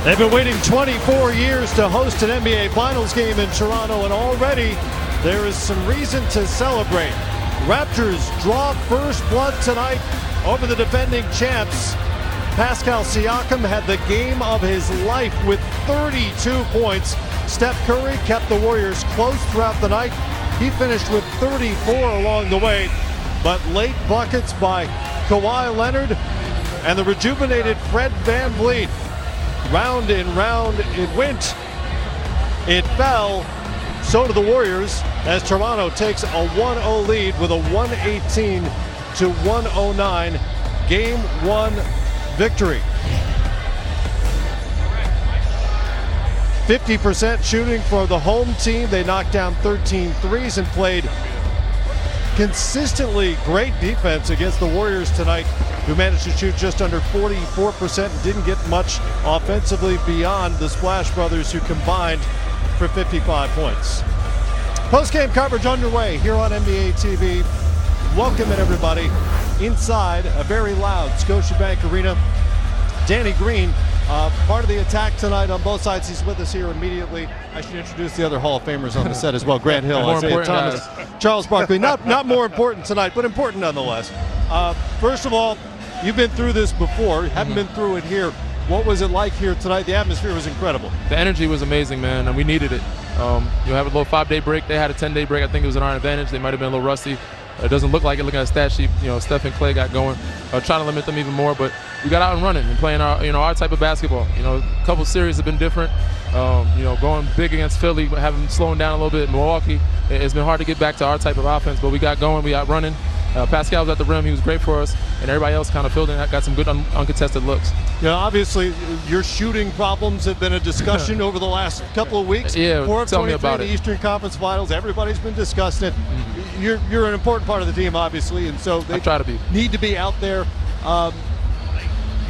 They've been waiting 24 years to host an NBA Finals game in Toronto, and already there is some reason to celebrate. Raptors draw first blood tonight over the defending champs. Pascal Siakam had the game of his life with 32 points. Steph Curry kept the Warriors close throughout the night. He finished with 34 along the way, but late buckets by Kawhi Leonard and the rejuvenated Fred VanVleet. Round and round it went. It fell. So do the Warriors as Toronto takes a 1-0 lead with a 118-109 Game 1 victory. 50% shooting for the home team. They knocked down 13 threes and played consistently great defense against the Warriors tonight, who managed to shoot just under 44% and didn't get much offensively beyond the Splash Brothers, who combined for 55 points. Post-game coverage underway here on NBA TV. Welcome everybody inside a very loud Scotiabank Arena. Danny Green, part of the attack tonight on both sides. He's with us here immediately. I should introduce the other Hall of Famers on the set as well. Grant Hill, Isiah Thomas, Charles Barkley. Not more important tonight, but important nonetheless. First of all, you've been through this before. Haven't been through it here. What was it like here tonight? The atmosphere was incredible. The energy was amazing, man, and we needed it. You have a little 5-day break. They had a 10-day break. I think it was in our advantage. They might have been a little rusty. It doesn't look like it looking at the stat sheet. You know, Steph and Clay got going, trying to limit them even more, but we got out and running and playing our, our type of basketball. A couple series have been different. Going big against Philly, having slowing down a little bit. Milwaukee, it's been hard to get back to our type of offense, but we got going, we got running. Pascal was at the rim, he was great for us, and everybody else kind of filled in, got some good uncontested looks. Obviously, your shooting problems have been a discussion over the last couple of weeks. Yeah, tell me about it. The Eastern Conference Finals, everybody's been discussing it. Mm-hmm. You're an important part of the team, obviously, and so they try to be. Need to be out there.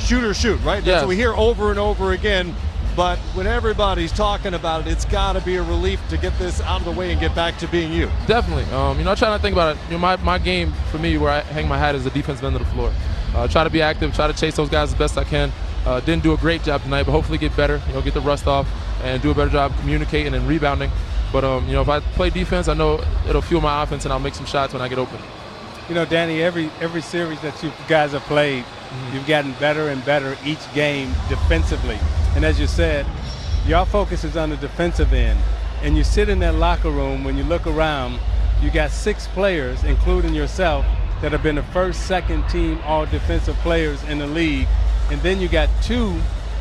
Shoot or shoot, right? That's what we hear over and over again. But when everybody's talking about it, it's got to be a relief to get this out of the way and get back to being you. Definitely. I try not to think about it. My game, for me, where I hang my hat is the defensive end of the floor. Try to be active, try to chase those guys as best I can. Didn't do a great job tonight, but hopefully get better, get the rust off and do a better job communicating and rebounding. But, if I play defense, I know it'll fuel my offense and I'll make some shots when I get open. Danny, every series that you guys have played, you've gotten better and better each game defensively. And as you said, your focus is on the defensive end. And you sit in that locker room, when you look around, you got 6 players, including yourself, that have been the first, second team all-defensive players in the league. And then you got 2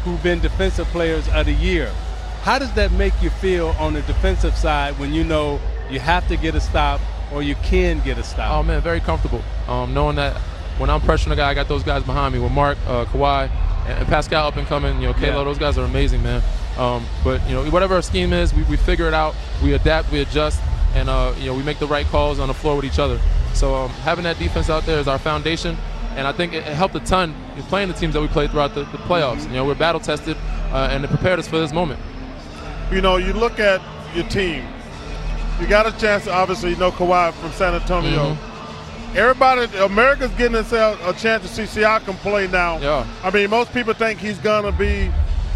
who've been defensive players of the year. How does that make you feel on the defensive side when you know you have to get a stop or you can get a stop? Oh, man, very comfortable. Knowing that when I'm pressuring a guy, I got those guys behind me with Mark, Kawhi, and Pascal up and coming, Kalo, those guys are amazing, man. But, whatever our scheme is, we figure it out, we adapt, we adjust, and, we make the right calls on the floor with each other. So having that defense out there is our foundation, and I think it helped a ton in playing the teams that we played throughout the playoffs. We're battle-tested, and it prepared us for this moment. You look at your team. You got a chance, obviously, Kawhi from San Antonio. Mm-hmm. Everybody, America's getting itself a chance to see Siakam play now. Yeah. I mean, most people think he's going to be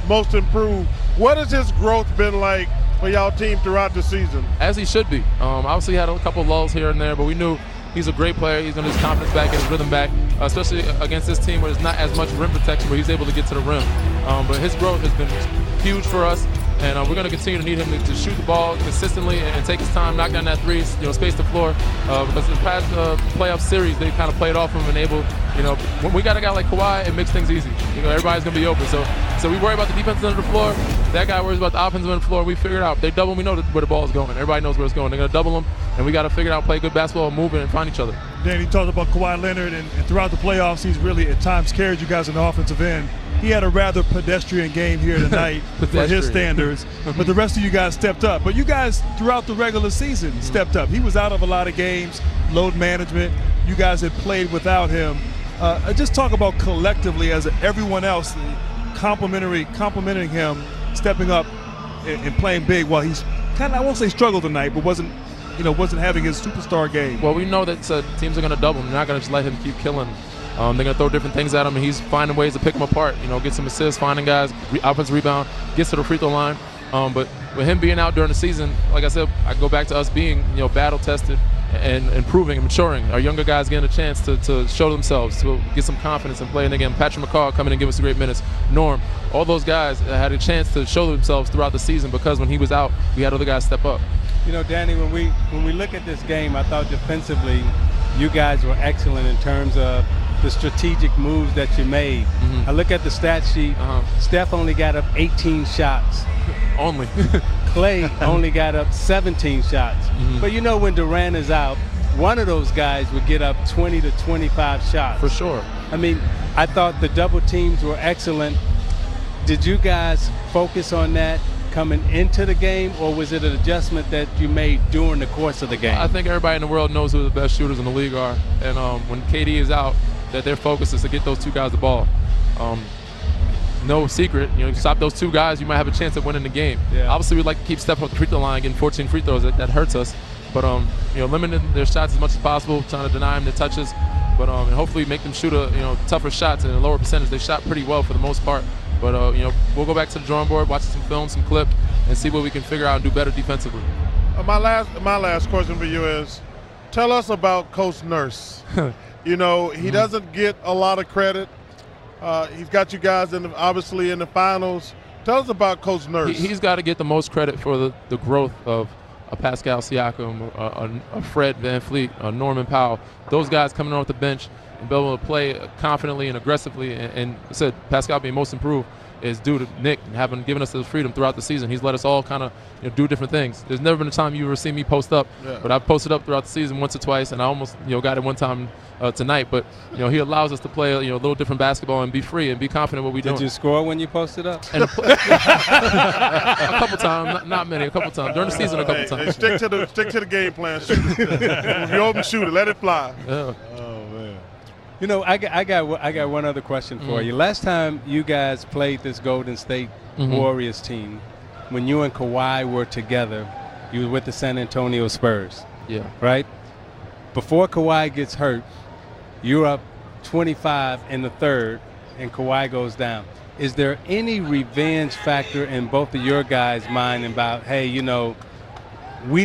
most improved. What has his growth been like for y'all team throughout the season? As he should be. Obviously, had a couple lulls here and there, but we knew he's a great player. He's going to get his confidence back, get his rhythm back, especially against this team where there's not as much rim protection, where he's able to get to the rim. But his growth has been huge for us. And we're going to continue to need him to shoot the ball consistently and take his time, knock down that three, space the floor. Because in the past playoff series, they kind of played off him and able, when we got a guy like Kawhi, it makes things easy. Everybody's going to be open. So we worry about the defense under the floor. That guy worries about the offense under the floor. We figure it out. They double, we know where the ball is going. Everybody knows where it's going. They're going to double him, and we got to figure out, play good basketball, move it, and find each other. Danny, you talked about Kawhi Leonard, and throughout the playoffs, he's really at times carried you guys on the offensive end. He had a rather pedestrian game here tonight for his standards, but the rest of you guys stepped up. But you guys, throughout the regular season, stepped up. He was out of a lot of games, load management. You guys had played without him. Just talk about collectively as everyone else complimenting him, stepping up and playing big while he's kind of, I won't say struggled tonight, but wasn't having his superstar game. Well, we know that teams are going to double him. They're not going to just let him keep killing They're going to throw different things at him, and he's finding ways to pick them apart. Get some assists, finding guys, offensive rebound, gets to the free throw line. But with him being out during the season, like I said, I go back to us being battle tested and improving and maturing. Our younger guys getting a chance to show themselves, to get some confidence and play. And again, Patrick McCaw coming and giving us great minutes. Norm, all those guys had a chance to show themselves throughout the season because when he was out, we had other guys step up. Danny, when we look at this game, I thought defensively you guys were excellent in terms of the strategic moves that you made. I look at the stat sheet. Steph only got up 18 shots. Only. Clay only got up 17 shots. But when Durant is out, one of those guys would get up 20 to 25 shots. For sure. I mean, I thought the double teams were excellent. Did you guys focus on that coming into the game, or was it an adjustment that you made during the course of the game? I think everybody in the world knows who the best shooters in the league are. And when KD is out, that their focus is to get those two guys the ball. No secret, you stop those two guys, you might have a chance of winning the game. Yeah. Obviously, we'd like to keep stepping up the free throw line, getting 14 free throws. That hurts us. But limiting their shots as much as possible, trying to deny them the touches. But and hopefully make them shoot tougher shots and a lower percentage. They shot pretty well for the most part. But we'll go back to the drawing board, watch some film, some clip, and see what we can figure out and do better defensively. My last question for you is, tell us about Coach Nurse. He doesn't get a lot of credit. He's got you guys obviously in the finals. Tell us about Coach Nurse. He's got to get the most credit for the growth of a Pascal Siakam, a Fred VanVleet, a Norman Powell. Those guys coming off the bench and be able to play confidently and aggressively. And I said Pascal being most improved is due to Nick and having given us the freedom throughout the season. He's let us all kind of do different things. There's never been a time you ever seen me post up, but I've posted up throughout the season once or twice, and I almost got it one time tonight. But he allows us to play a little different basketball and be free and be confident what we do. Did you score when you posted up? And a couple times, not many, a couple times during the season. A couple times. Stick to the game plan. Shoot it. You open, shoot it. Let it fly. Yeah. I got one other question for you. Last time you guys played this Golden State Warriors team, when you and Kawhi were together, you were with the San Antonio Spurs. Yeah. Right? Before Kawhi gets hurt, you're up 25 in the third, and Kawhi goes down. Is there any revenge factor in both of your guys' mind about, hey, we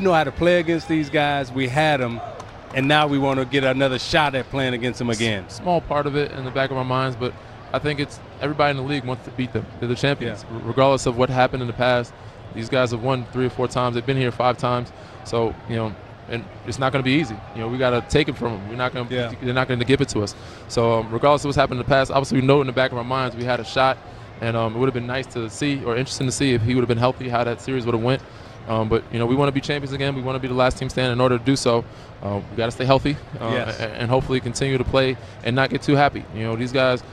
know how to play against these guys, we had them, and now we want to get another shot at playing against them again? Small part of it in the back of our minds, but I think it's everybody in the league wants to beat them. They're the champions, regardless of what happened in the past. These guys have won 3 or 4 times. They've been here 5 times. So, and it's not going to be easy. We got to take it from them. We're not going to. They're not going to give it to us. So, regardless of what's happened in the past, obviously we know in the back of our minds we had a shot, and it would have been nice to see or interesting to see if he would have been healthy, how that series would have went. But we want to be champions again. We want to be the last team standing. In order to do so, we got to stay healthy and hopefully continue to play and not get too happy. These guys,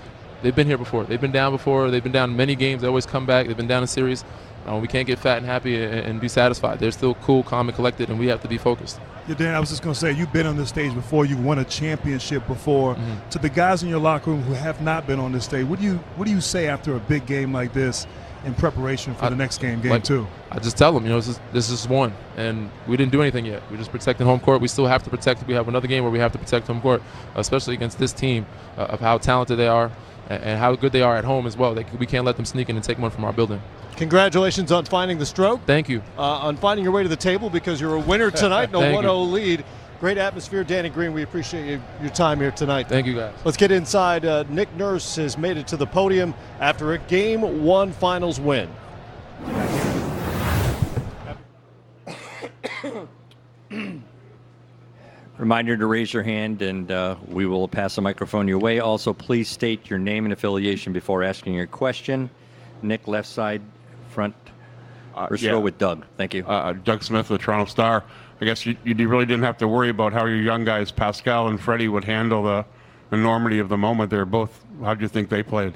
they've been here before. They've been down before. They've been down in many games. They always come back. They've been down in series. We can't get fat and happy and be satisfied. They're still cool, calm, and collected, and we have to be focused. Yeah, Dan, I was just going to say, you've been on this stage before. You've won a championship before. To the guys in your locker room who have not been on this stage, what do you say after a big game like this in preparation for the next game 2? I just tell them, this is one, and we didn't do anything yet. We're just protecting home court. We still have to protect it. We have another game where we have to protect home court, especially against this team of how talented they are and how good they are at home as well. We can't let them sneak in and take one from our building. Congratulations on finding the stroke. Thank you. On finding your way to the table because you're a winner tonight in a 1-0 lead. Great atmosphere. Danny Green, we appreciate your time here tonight. Thank you, guys. Let's get inside. Nick Nurse has made it to the podium after a Game 1 finals win. Reminder to raise your hand, and we will pass the microphone your way. Also, please state your name and affiliation before asking your question. Nick, left side, front, first row with Doug. Thank you. Doug Smith with the Toronto Star. I guess you really didn't have to worry about how your young guys, Pascal and Freddie, would handle the enormity of the moment. They're both, how do you think they played?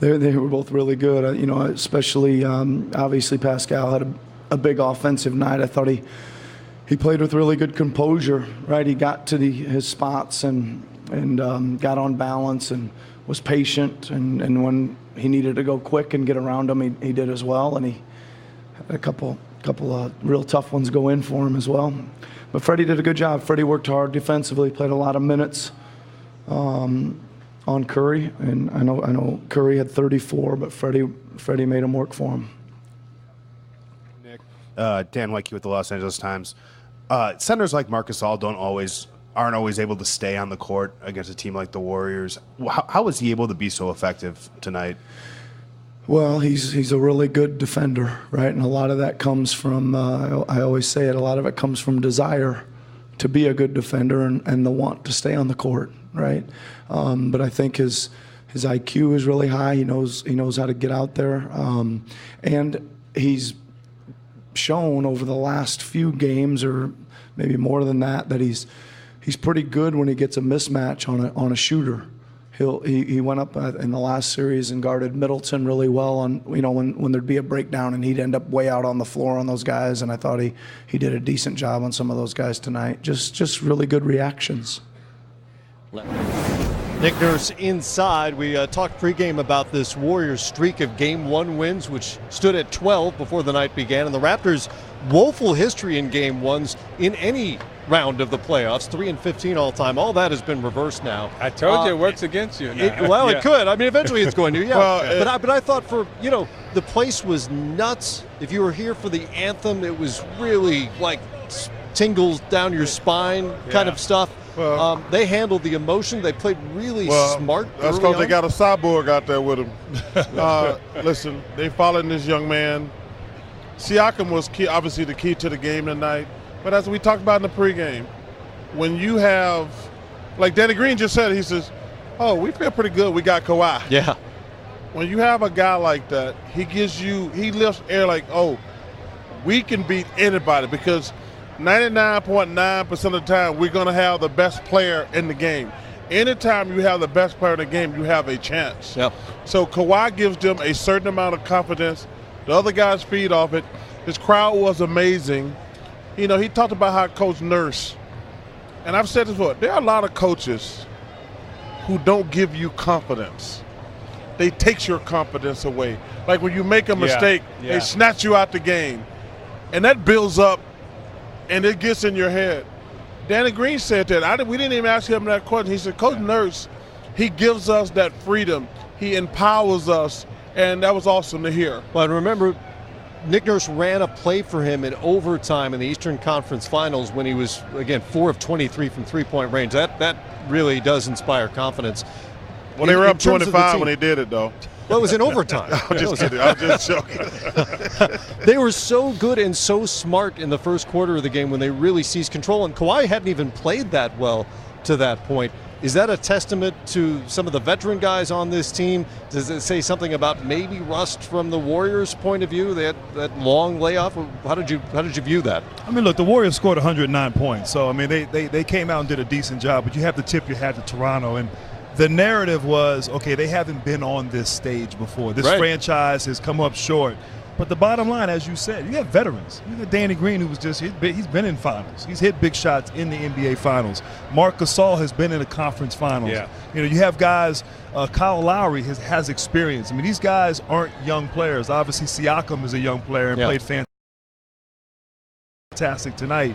They were both really good. Especially, obviously, Pascal had a big offensive night. I thought he played with really good composure, right? He got to his spots and got on balance and was patient. And when he needed to go quick and get around him, he did as well. And he had a couple of real tough ones go in for him as well. But Freddie did a good job. Freddie worked hard defensively, played a lot of minutes. on Curry, and I know Curry had 34, but Freddie made him work for him. Nick, Dan Weinke with the Los Angeles Times. Centers like Marc Gasol aren't always able to stay on the court against a team like the Warriors. How was he able to be so effective tonight? Well, he's a really good defender, right? And a lot of that comes from, I always say it, a lot of it comes from desire to be a good defender and the want to stay on the court, right? But I think his IQ is really high. He knows how to get out there, and he's shown over the last few games, or maybe more than that, that he's pretty good when he gets a mismatch on a shooter. He went up in the last series and guarded Middleton really well on, when there'd be a breakdown, and he'd end up way out on the floor on those guys, and I thought he did a decent job on some of those guys tonight. Just really good reactions. Nick Nurse inside. We talked pregame about this Warriors streak of Game 1 wins, which stood at 12 before the night began, and the Raptors' woeful history in Game 1s in any round of the playoffs, 3-15 all time. All that has been reversed now. I told you it works against you now. It could. I mean, eventually it's going to. Yeah. Well, but I thought the place was nuts. If you were here for the anthem, it was really like tingles down your spine kind of stuff. Well, they handled the emotion. They played really smart. That's because they got a cyborg out there with them. Listen, they followed this young man. Siakam was obviously the key to the game tonight. But as we talked about in the pregame, when you have, like Danny Green just said, he says, "Oh, we feel pretty good. We got Kawhi." Yeah. When you have a guy like that, he lifts air like, "Oh, we can beat anybody," because 99.9% of the time we're going to have the best player in the game. Anytime you have the best player in the game, you have a chance. Yep. So Kawhi gives them a certain amount of confidence. The other guys feed off it. His crowd was amazing. He talked about how Coach Nurse, and I've said this before, there are a lot of coaches who don't give you confidence. They take your confidence away. Like when you make a mistake, they snatch you out the game. And that builds up, and it gets in your head. Danny Green said that. We didn't even ask him that question. He said, Coach Nurse, he gives us that freedom. He empowers us, and that was awesome to hear. Well, and remember, Nick Nurse ran a play for him in overtime in the Eastern Conference Finals when he was, again, 4 of 23 from three-point range. That really does inspire confidence. Well, they were up 25 when they did it, though. Well, it was in overtime. I'm just kidding. I'm just joking. They were so good and so smart in the first quarter of the game when they really seized control, and Kawhi hadn't even played that well to that point. Is that a testament to some of the veteran guys on this team? Does it say something about maybe rust from the Warriors' point of view? They had that long layoff. How did you view that? I mean, look, the Warriors scored 109 points. So, I mean, they came out and did a decent job, but you have to tip your hat to Toronto. And the narrative was, okay, they haven't been on this stage before. This franchise has come up short. But the bottom line, as you said, you have veterans. You got Danny Green, who was he's been in finals. He's hit big shots in the NBA finals. Marc Gasol has been in the conference finals. Yeah. You have guys, Kyle Lowry has experience. I mean, these guys aren't young players. Obviously, Siakam is a young player and played fantastic tonight.